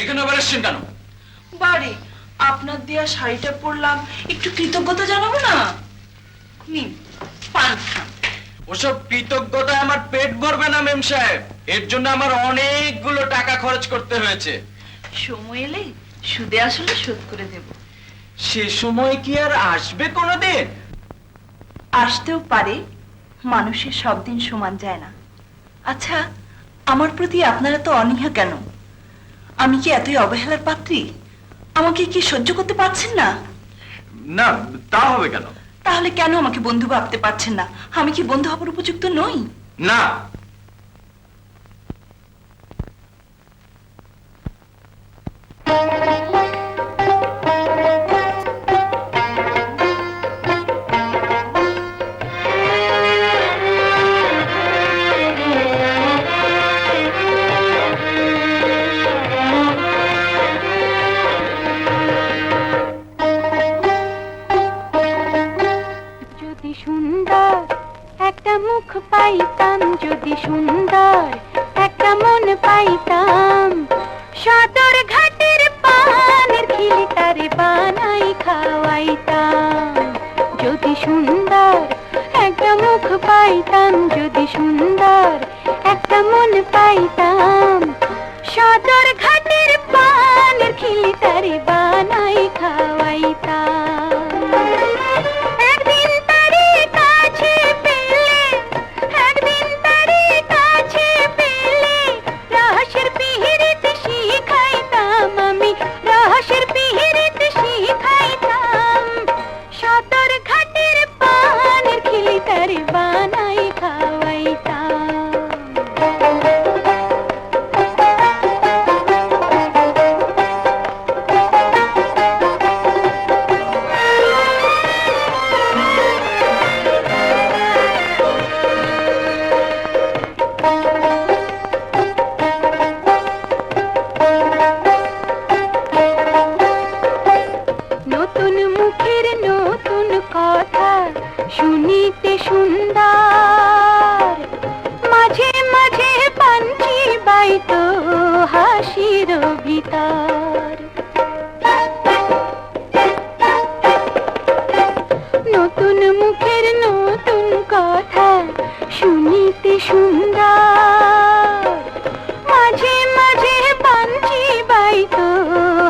এখানে আবার এসছেন কেন? বাড়ি আপনার দেয়া শাড়িটা পরলাম, একটু কৃতজ্ঞতা জানাবো না। নিন পান খান। ওসব কৃতজ্ঞতায় আমার পেট ভরবে না মেম সাহেব। এর জন্য আমার অনেকগুলো টাকা খরচ করতে হয়েছে। সময় এলে সুদে আসলে শোধ করে দেব। সে সময় কি আর আসবে কোনোদিন? আসতেও পারে, মানুষের সব দিন সমান যায় না। আচ্ছা, আমার প্রতি আপনারা তো অনীহা কেন? আমি কি এতই অবহেলার পাত্রী? আমাকে কি সহ্য করতে পারছেন না? না, তা হবে কেন? তাহলে কেন আমাকে বন্ধু ভাবতে পারছেন না? আমি কি বন্ধু হবার উপযুক্ত নই? না। যদি সুন্দর একটা মুখ পাইতাম, যদি সুন্দর একটা মন পাইতাম, সদর ঘাটের পানের খিলি তারে বানাই খাওয়াইতাম। যদি সুন্দর একটা মুখ পাইতাম, যদি সুন্দর একটা মন পাইতাম, সদর ঘাটের পানের খিলি তারে বানাই খাওয়াইতাম। একদিন তারে কাছে পেলে, একদিন তারে কাছে পেলে, রহস্যের পিহিরিত শিখাইতাম আমি, রহস্যের পিহিরিত শিখাইতাম। সদর ঘাটের পানের খিলি তারে বানাই খাওয়াইতাম। নতুন মুখের নতুন কথা শুনিতে সুন্দর, মাঝে মাঝে পাঞ্চি বাইতো হাসির ভিতর। নতুন মুখের নতুন কথা শুনিতে সুন্দর, মাঝে মাঝে পাঞ্চি বাইতো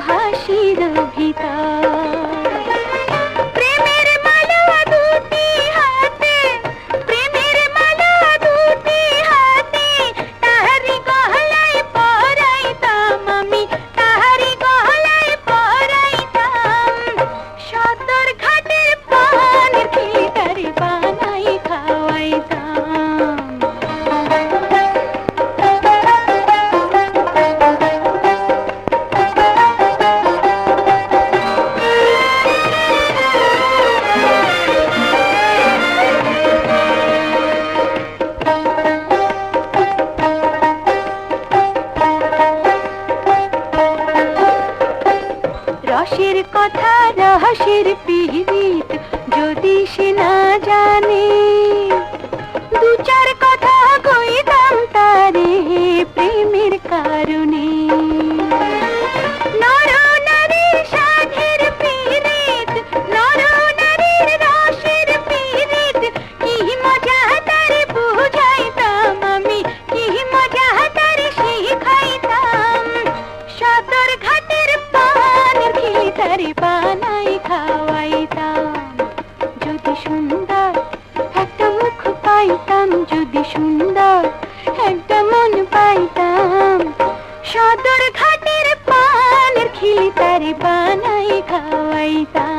হাসির ভিতর। প্রেমের মালা দুটি হাতে, প্রেমের মালা দুটি হাতে, তাহারি গহলায় পরাইতাম আমি, তাহারি গহলায় পরাইতাম। সদর ঘাটের পানের খিলি তারে বানাই খাওয়াইতাম। রসের কথা রহস্যের পিহিত যদি সে না জানে, দু চার কথা কইতাম তারে প্রেমের কারণে। নর নারীর সাধের পিরিত, নর নারীর রসের পিরিত, কি মজা তারে বুঝাইতাম আমি, কি মজা তারে শিখাইতাম। সদর ঘাটের পানের খিলি তারে বানাই খাওয়াইতাম। যদি সুন্দর একটা মুখ পাইতাম, যদি সুন্দর একটা মন পাইতাম, সদর ঘাটের পানের খিলি তারে বানাই খাওয়াইতাম।